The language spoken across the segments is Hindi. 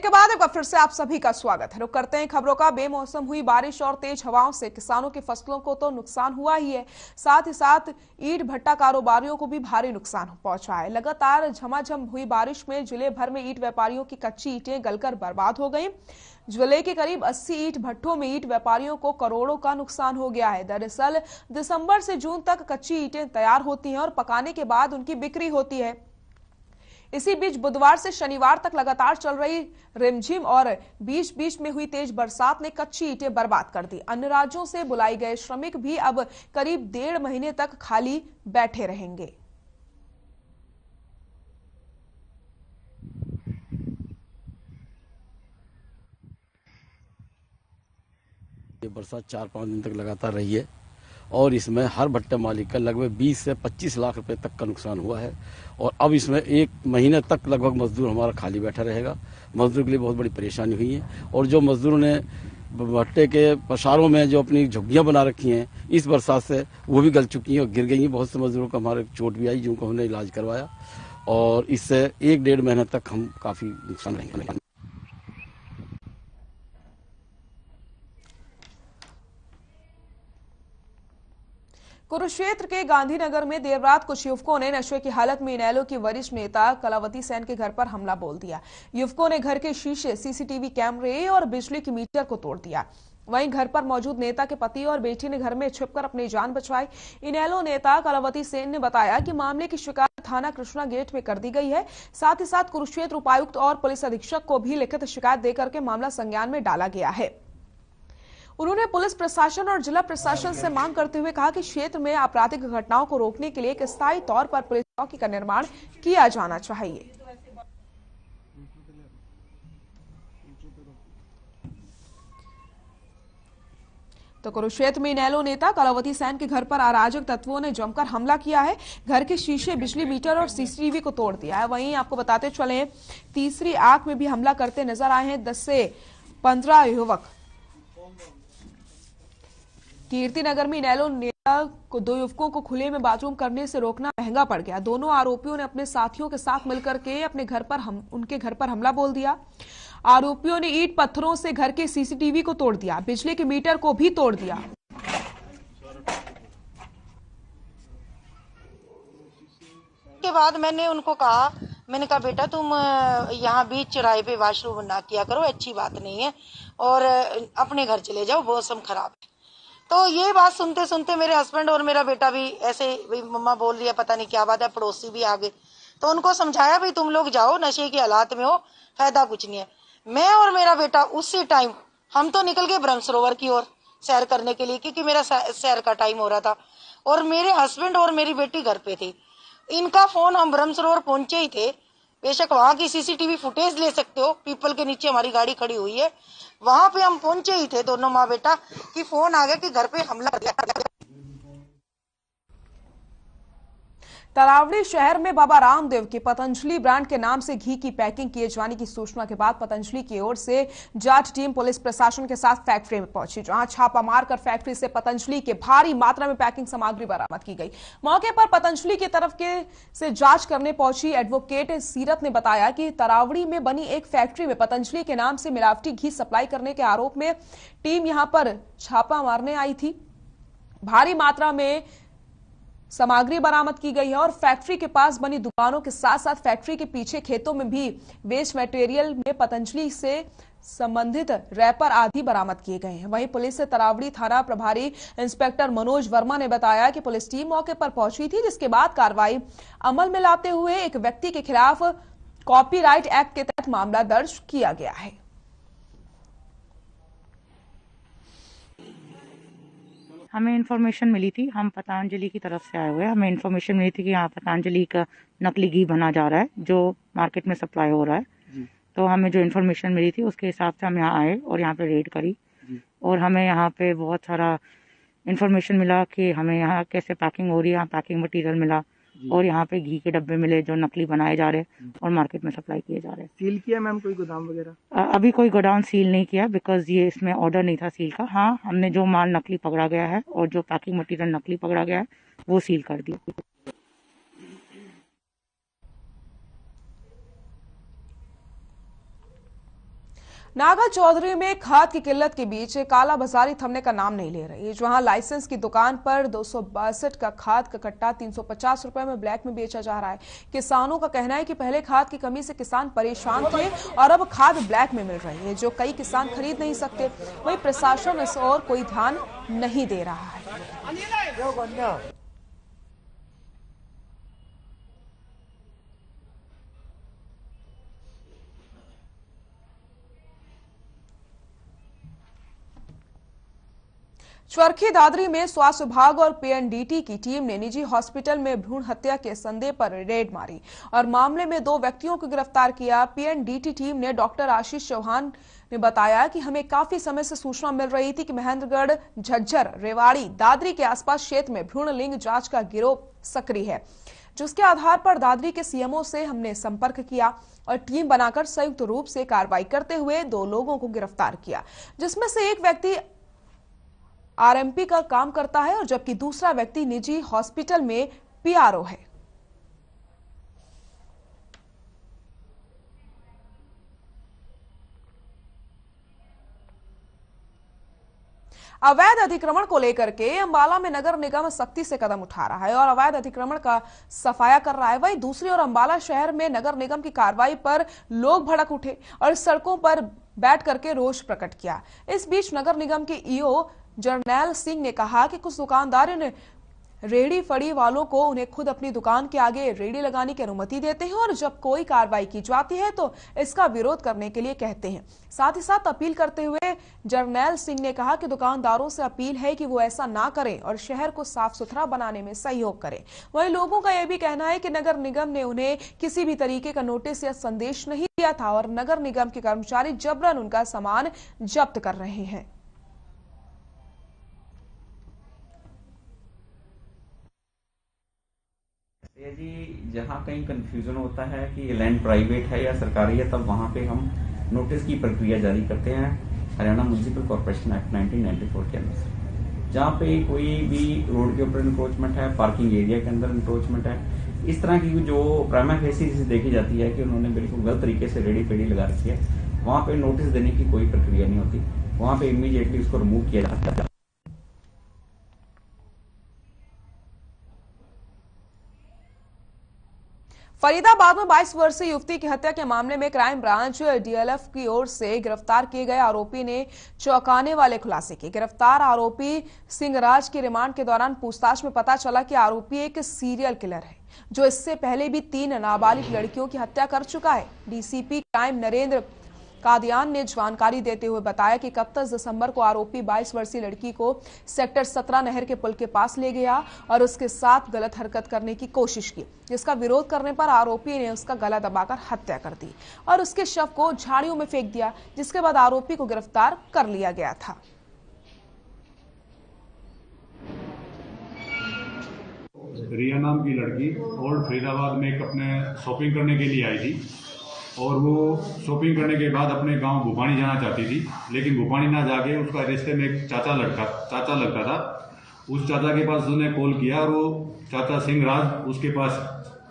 ब्रेक के बाद एक बार फिर से आप सभी का स्वागत है। रुक करते हैं खबरों का। बेमौसम हुई बारिश और तेज हवाओं से किसानों की फसलों को तो नुकसान हुआ ही है, साथ ही साथ ईंट भट्टा कारोबारियों को भी भारी नुकसान पहुंचा है। लगातार झमाझम हुई बारिश में जिले भर में ईंट व्यापारियों की कच्ची ईंटें गलकर बर्बाद हो गई। जिले के करीब 80 ईंट भट्टों में ईंट व्यापारियों को करोड़ों का नुकसान हो गया है। दरअसल दिसंबर से जून तक कच्ची ईंटें तैयार होती हैं और पकाने के बाद उनकी बिक्री होती है। इसी बीच बुधवार से शनिवार तक लगातार चल रही रिमझिम और बीच बीच में हुई तेज बरसात ने कच्ची ईंटें बर्बाद कर दी। अन्य राज्यों से बुलाए गए श्रमिक भी अब करीब 1.5 महीने तक खाली बैठे रहेंगे। ये बरसात 4-5 दिन तक लगातार रही है और इसमें हर भट्टे मालिक का लगभग 20 से 25 लाख रुपए तक का नुकसान हुआ है। और अब इसमें 1 महीने तक लगभग मजदूर हमारा खाली बैठा रहेगा। मजदूर के लिए बहुत बड़ी परेशानी हुई है और जो मजदूरों ने भट्टे के पसारों में जो अपनी झुग्गियां बना रखी हैं, इस बरसात से वो भी गल चुकी हैं और गिर गई हैं। बहुत से मजदूरों को हमारे चोट भी आई, जिनको हमने इलाज करवाया और इससे 1-1.5 महीने तक हम काफी नुकसान रहेंगे। कुरुक्षेत्र के गांधीनगर में देर रात कुछ युवकों ने नशे की हालत में इनेलो की वरिष्ठ नेता कलावती सेन के घर पर हमला बोल दिया। युवकों ने घर के शीशे, सीसीटीवी कैमरे और बिजली की मीटर को तोड़ दिया। वहीं घर पर मौजूद नेता के पति और बेटी ने घर में छिपकर अपनी जान बचाई। इनेलो नेता कलावती सेन ने बताया कि मामले की शिकायत थाना कृष्णा गेट में कर दी गई है। साथ ही साथ कुरुक्षेत्र उपायुक्त और पुलिस अधीक्षक को भी लिखित शिकायत देकर के मामला संज्ञान में डाला गया है। उन्होंने पुलिस प्रशासन और जिला प्रशासन से मांग करते हुए कहा कि क्षेत्र में आपराधिक घटनाओं को रोकने के लिए एक स्थायी तौर पर पुलिस चौकी का निर्माण किया जाना चाहिए। तो कुरुक्षेत्र में इनेलो नेता कलावती सेन के घर पर अराजक तत्वों ने जमकर हमला किया है। घर के शीशे, बिजली मीटर और सीसीटीवी को तोड़ दिया है। वहीं आपको बताते चले, तीसरी आंख में भी हमला करते नजर आए हैं 10 से 15 युवक। कीर्तिनगर में इनेलो नेता को 2 युवकों को खुले में बाथरूम करने से रोकना महंगा पड़ गया। दोनों आरोपियों ने अपने साथियों के साथ मिलकर के अपने घर पर उनके घर पर हमला बोल दिया। आरोपियों ने ईंट पत्थरों से घर के सीसीटीवी को तोड़ दिया, बिजली के मीटर को भी तोड़ दिया। के बाद मैंने उनको कहा, मैंने कहा बेटा तुम यहाँ बीच चौराहे पे वॉशरूम ना किया करो, अच्छी बात नहीं है और अपने घर चले जाओ, मौसम खराब है। तो ये बात सुनते सुनते मेरे हस्बैंड और मेरा बेटा भी ऐसे, मम्मा बोल रही है पता नहीं क्या बात है, पड़ोसी भी आ गए। तो उनको समझाया भाई तुम लोग जाओ, नशे की हालात में हो, फायदा कुछ नहीं है। मैं और मेरा बेटा उसी टाइम हम तो निकल गए ब्रह्म सरोवर की ओर सैर करने के लिए, क्योंकि मेरा सैर का टाइम हो रहा था और मेरे हस्बैंड और मेरी बेटी घर पे थी। इनका फोन, हम ब्रह्म सरोवर पहुंचे ही थे। बेशक वहां की सीसीटीवी फुटेज ले सकते हो, पीपल के नीचे हमारी गाड़ी खड़ी हुई है, वहां पे हम पहुंचे ही थे दोनों माँ बेटा कि फोन आ गया कि घर पे हमला किया। तरावड़ी शहर में बाबा रामदेव की पतंजलि ब्रांड के नाम से घी की पैकिंग किए जाने की सूचना के बाद पतंजलि की ओर से जांच टीम पुलिस प्रशासन के साथ फैक्ट्री में पहुंची, जहां छापा मारकर फैक्ट्री से पतंजलि के भारी मात्रा में पैकिंग सामग्री बरामद की गई। मौके पर पतंजलि की तरफ से जांच करने पहुंची एडवोकेट सीरत ने बताया कि तरावड़ी में बनी एक फैक्ट्री में पतंजलि के नाम से मिलावटी घी सप्लाई करने के आरोप में टीम यहां पर छापा मारने आई थी। भारी मात्रा में सामग्री बरामद की गई है और फैक्ट्री के पास बनी दुकानों के साथ साथ फैक्ट्री के पीछे खेतों में भी वेस्ट मटेरियल में पतंजलि से संबंधित रैपर आदि बरामद किए गए हैं। वहीं पुलिस से तरावड़ी थाना प्रभारी इंस्पेक्टर मनोज वर्मा ने बताया कि पुलिस टीम मौके पर पहुंची थी, जिसके बाद कार्रवाई अमल में लाते हुए एक व्यक्ति के खिलाफ कॉपीराइट एक्ट के तहत मामला दर्ज किया गया है। हमें इन्फॉर्मेशन मिली थी, हम पतंजलि की तरफ से आए हुए हैं। हमें इन्फॉर्मेशन मिली थी कि यहाँ पतंजलि का नकली घी बना जा रहा है जो मार्केट में सप्लाई हो रहा है। तो हमें जो इन्फॉर्मेशन मिली थी उसके हिसाब से हम यहाँ आए और यहाँ पे रेड करी और हमें यहाँ पे बहुत सारा इन्फॉर्मेशन मिला कि हमें यहाँ कैसे पैकिंग हो रही है, यहाँ पैकिंग मटीरियल मिला और यहाँ पे घी के डब्बे मिले जो नकली बनाए जा रहे हैं और मार्केट में सप्लाई किए जा रहे हैं। सील किया मैम कोई गोदाम वगैरह? अभी कोई गोडाउन सील नहीं किया बिकॉज ये इसमें ऑर्डर नहीं था सील का। हाँ, हमने जो माल नकली पकड़ा गया है और जो पैकिंग मटेरियल नकली पकड़ा गया है वो सील कर दिया। नागा चौधरी में खाद की किल्लत के बीच काला बाजारी थमने का नाम नहीं ले रही। जहां लाइसेंस की दुकान पर 262 का खाद का कट्टा 350 रुपए में ब्लैक में बेचा जा रहा है। किसानों का कहना है कि पहले खाद की कमी से किसान परेशान थे और अब खाद ब्लैक में मिल रही है, जो कई किसान खरीद नहीं सकते। वहीं प्रशासन इस ओर कोई ध्यान नहीं दे रहा है। चरखी दादरी में स्वास्थ्य विभाग और पीएनडीटी की टीम ने निजी हॉस्पिटल में भ्रूण हत्या के संदेह पर रेड मारी और मामले में 2 व्यक्तियों को गिरफ्तार किया। पीएनडीटी टीम ने डॉक्टर आशीष चौहान ने बताया कि हमें काफी समय से सूचना मिल रही थी कि महेंद्रगढ़, झज्जर, रेवाड़ी, दादरी के आसपास क्षेत्र में भ्रूण लिंग जांच का गिरोह सक्रिय है, जिसके आधार पर दादरी के सीएमओ से हमने संपर्क किया और टीम बनाकर संयुक्त रूप से कार्रवाई करते हुए 2 लोगों को गिरफ्तार किया, जिसमें से एक व्यक्ति आरएमपी का काम करता है और जबकि दूसरा व्यक्ति निजी हॉस्पिटल में पीआरओ है। अवैध अतिक्रमण को लेकर के अंबाला में नगर निगम सख्ती से कदम उठा रहा है और अवैध अतिक्रमण का सफाया कर रहा है। वहीं दूसरी ओर अंबाला शहर में नगर निगम की कार्रवाई पर लोग भड़क उठे और सड़कों पर बैठ करके रोष प्रकट किया। इस बीच नगर निगम के ईओ जरनैल सिंह ने कहा कि कुछ दुकानदारों ने रेहड़ी फड़ी वालों को उन्हें खुद अपनी दुकान के आगे रेहड़ी लगाने की अनुमति देते हैं और जब कोई कार्रवाई की जाती है तो इसका विरोध करने के लिए कहते हैं। साथ ही साथ अपील करते हुए जरनैल सिंह ने कहा कि दुकानदारों से अपील है कि वो ऐसा ना करें और शहर को साफ सुथरा बनाने में सहयोग करें। वहीं लोगों का यह भी कहना है कि नगर निगम ने उन्हें किसी भी तरीके का नोटिस या संदेश नहीं दिया था और नगर निगम के कर्मचारी जबरन उनका सामान जब्त कर रहे हैं। जी, जहाँ कहीं कंफ्यूजन होता है कि लैंड प्राइवेट है या सरकारी है, तब वहाँ पे हम नोटिस की प्रक्रिया जारी करते हैं हरियाणा म्युनिसिपल कॉर्पोरेशन एक्ट 1994 के अनुसार। जहाँ पे कोई भी रोड के ऊपर इंक्रोचमेंट है, पार्किंग एरिया के अंदर इंक्रोचमेंट है, इस तरह की जो प्राइमा फेसी देखी जाती है कि उन्होंने बिल्कुल गलत तरीके से रेडी फेडी लगा रखी है, वहाँ पे नोटिस देने की कोई प्रक्रिया नहीं होती। वहाँ पे इमीडिएटली उसको रिमूव किया जाता है। फरीदाबाद में 22 वर्षीय युवती की हत्या के मामले में क्राइम ब्रांच डीएलएफ की ओर से गिरफ्तार किए गए आरोपी ने चौंकाने वाले खुलासे किए। गिरफ्तार आरोपी सिंहराज की रिमांड के दौरान पूछताछ में पता चला कि आरोपी एक सीरियल किलर है, जो इससे पहले भी 3 नाबालिग लड़कियों की हत्या कर चुका है। डीसीपी क्राइम नरेंद्र कादियान ने जानकारी देते हुए बताया कि 31 दिसंबर को आरोपी 22 वर्षीय लड़की को सेक्टर 17 नहर के पुल के पास ले गया और उसके साथ गलत हरकत करने की कोशिश की, जिसका विरोध करने पर आरोपी ने उसका गला दबाकर हत्या कर दी और उसके शव को झाड़ियों में फेंक दिया, जिसके बाद आरोपी को गिरफ्तार कर लिया गया था। रिया नाम की लड़की ओल्ड फरीदाबाद में एक अपने शॉपिंग करने के लिए आई थी और वो शॉपिंग करने के बाद अपने गांव भूपानी जाना चाहती थी, लेकिन भूपानी ना जाके उसका रिश्ते में एक चाचा लगता था। उस चाचा के पास उसने कॉल किया और वो चाचा सिंहराज उसके पास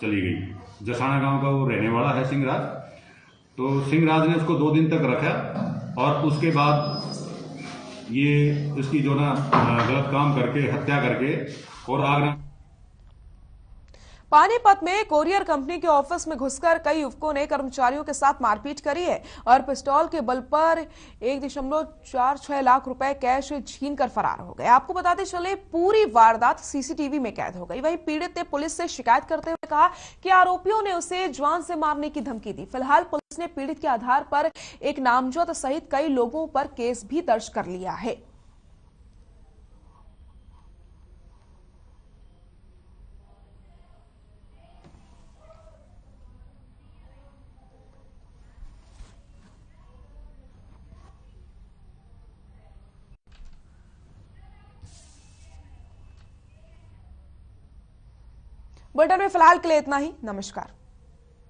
चली गई। जसाना गांव का वो रहने वाला है सिंहराज। तो सिंहराज ने उसको 2 दिन तक रखा और उसके बाद ये इसकी जो ना गलत काम करके हत्या करके और आगरा पानीपत में कोरियर कंपनी के ऑफिस में घुसकर कई युवकों ने कर्मचारियों के साथ मारपीट करी है और पिस्तौल के बल पर 1.46 लाख रुपए कैश छीनकर फरार हो गए। आपको बताते चले पूरी वारदात सीसीटीवी में कैद हो गई। वहीं पीड़ित ने पुलिस से शिकायत करते हुए कहा कि आरोपियों ने उसे जान से मारने की धमकी दी। फिलहाल पुलिस ने पीड़ित के आधार पर एक नामजद सहित कई लोगों पर केस भी दर्ज कर लिया है। बुलेटिन में फिलहाल के लिए इतना ही। नमस्कार।